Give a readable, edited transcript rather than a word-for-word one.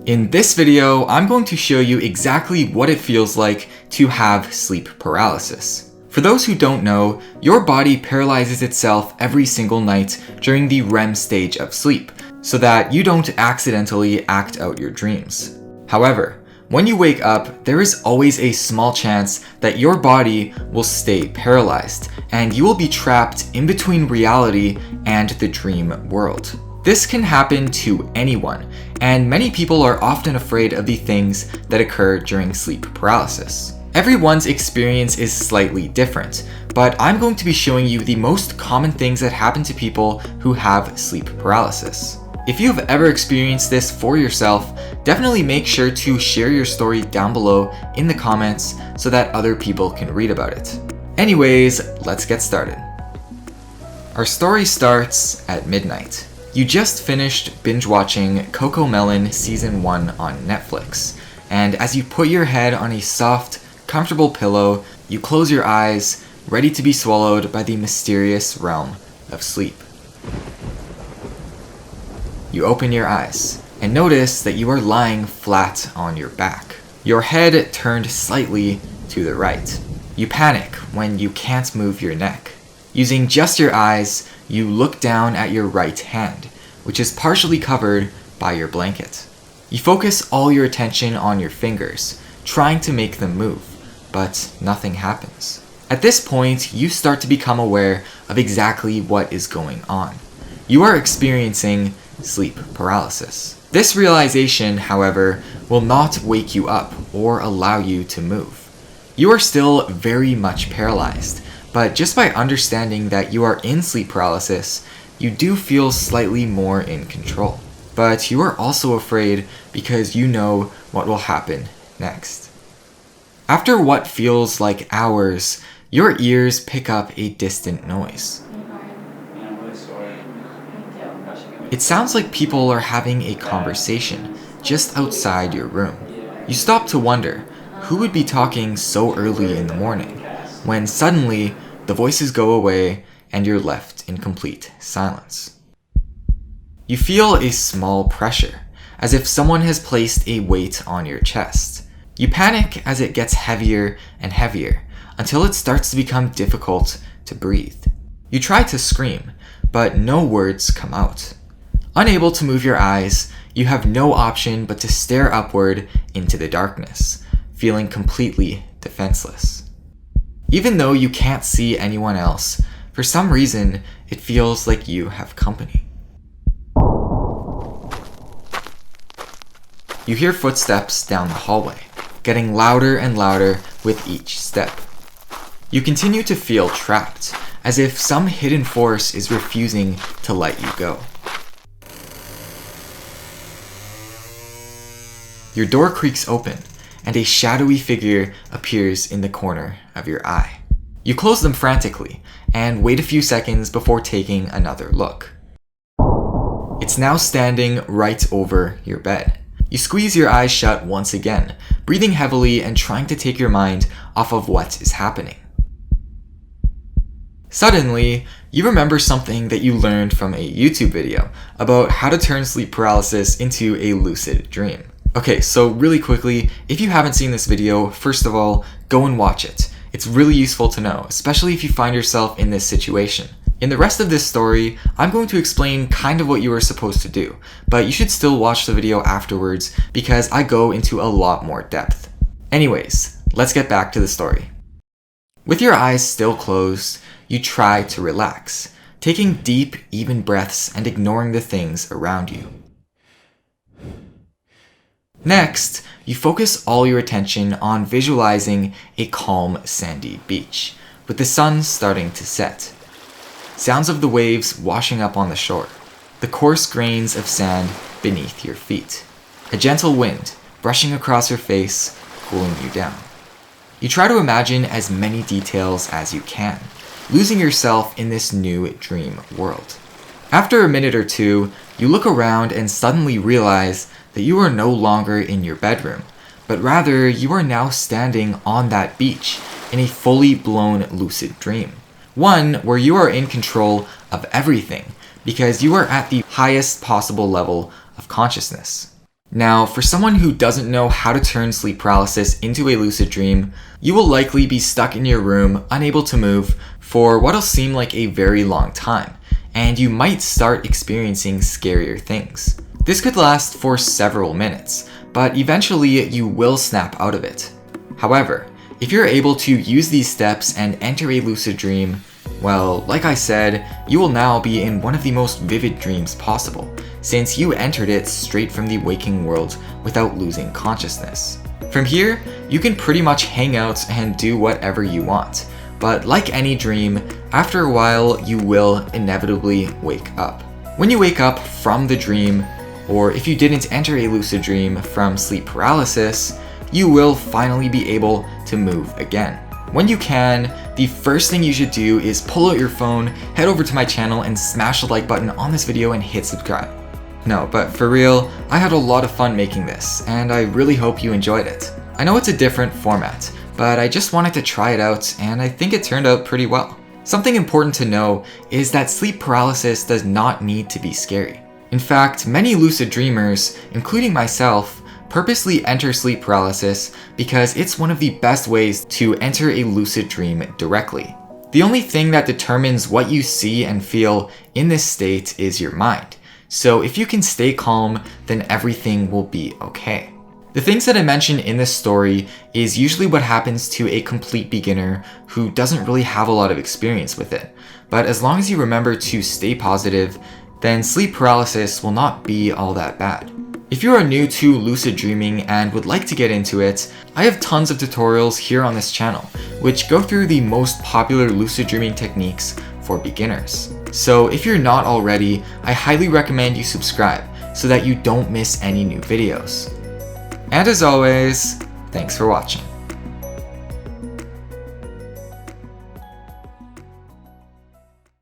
In this video, I'm going to show you exactly what it feels like to have sleep paralysis. For those who don't know, your body paralyzes itself every single night during the REM stage of sleep, so that you don't accidentally act out your dreams. However, when you wake up, there is always a small chance that your body will stay paralyzed, and you will be trapped in between reality and the dream world. This can happen to anyone, and many people are often afraid of the things that occur during sleep paralysis. Everyone's experience is slightly different, but I'm going to be showing you the most common things that happen to people who have sleep paralysis. If you've ever experienced this for yourself, definitely make sure to share your story down below in the comments so that other people can read about it. Anyways, let's get started. Our story starts at midnight. You just finished binge watching CoComelon Season 1 on Netflix, and as you put your head on a soft, comfortable pillow, you close your eyes, ready to be swallowed by the mysterious realm of sleep. You open your eyes and notice that you are lying flat on your back, your head turned slightly to the right. You panic when you can't move your neck. Using just your eyes, you look down at your right hand, which is partially covered by your blanket. You focus all your attention on your fingers, trying to make them move, but nothing happens. At this point, you start to become aware of exactly what is going on. You are experiencing sleep paralysis. This realization, however, will not wake you up or allow you to move. You are still very much paralyzed, but just by understanding that you are in sleep paralysis, you do feel slightly more in control. But you are also afraid because you know what will happen next. After what feels like hours, your ears pick up a distant noise. It sounds like people are having a conversation just outside your room. You stop to wonder, who would be talking so early in the morning? When suddenly, the voices go away and you're left in complete silence. You feel a small pressure, as if someone has placed a weight on your chest. You panic as it gets heavier and heavier, until it starts to become difficult to breathe. You try to scream, but no words come out. Unable to move your eyes, you have no option but to stare upward into the darkness, feeling completely defenseless. Even though you can't see anyone else, for some reason, it feels like you have company. You hear footsteps down the hallway, getting louder and louder with each step. You continue to feel trapped, as if some hidden force is refusing to let you go. Your door creaks open, and a shadowy figure appears in the corner of your eye. You close them frantically, and wait a few seconds before taking another look. It's now standing right over your bed. You squeeze your eyes shut once again, breathing heavily and trying to take your mind off of what is happening. Suddenly, you remember something that you learned from a YouTube video about how to turn sleep paralysis into a lucid dream. Okay, so really quickly, if you haven't seen this video, first of all, go and watch it. It's really useful to know, especially if you find yourself in this situation. In the rest of this story, I'm going to explain kind of what you are supposed to do, but you should still watch the video afterwards because I go into a lot more depth. Anyways, let's get back to the story. With your eyes still closed, you try to relax, taking deep, even breaths and ignoring the things around you. Next, you focus all your attention on visualizing a calm, sandy beach, with the sun starting to set. Sounds of the waves washing up on the shore, the coarse grains of sand beneath your feet, a gentle wind brushing across your face, cooling you down. You try to imagine as many details as you can, losing yourself in this new dream world. After a minute or two, you look around and suddenly realize that you are no longer in your bedroom, but rather you are now standing on that beach in a fully blown lucid dream. One where you are in control of everything because you are at the highest possible level of consciousness. Now, for someone who doesn't know how to turn sleep paralysis into a lucid dream, you will likely be stuck in your room, unable to move, for what'll seem like a very long time, and you might start experiencing scarier things. This could last for several minutes, but eventually you will snap out of it. However, if you're able to use these steps and enter a lucid dream, well, like I said, you will now be in one of the most vivid dreams possible, since you entered it straight from the waking world without losing consciousness. From here, you can pretty much hang out and do whatever you want, but like any dream, after a while you will inevitably wake up. When you wake up from the dream, or if you didn't enter a lucid dream from sleep paralysis, you will finally be able to move again. When you can, the first thing you should do is pull out your phone, head over to my channel and smash the like button on this video and hit subscribe. No, but for real, I had a lot of fun making this, and I really hope you enjoyed it. I know it's a different format, but I just wanted to try it out and I think it turned out pretty well. Something important to know is that sleep paralysis does not need to be scary. In fact, many lucid dreamers, including myself, purposely enter sleep paralysis because it's one of the best ways to enter a lucid dream directly. The only thing that determines what you see and feel in this state is your mind. So if you can stay calm, then everything will be okay. The things that I mentioned in this story is usually what happens to a complete beginner who doesn't really have a lot of experience with it. But as long as you remember to stay positive, then sleep paralysis will not be all that bad. If you are new to lucid dreaming and would like to get into it, I have tons of tutorials here on this channel, which go through the most popular lucid dreaming techniques for beginners. So if you're not already, I highly recommend you subscribe so that you don't miss any new videos. And as always, thanks for watching.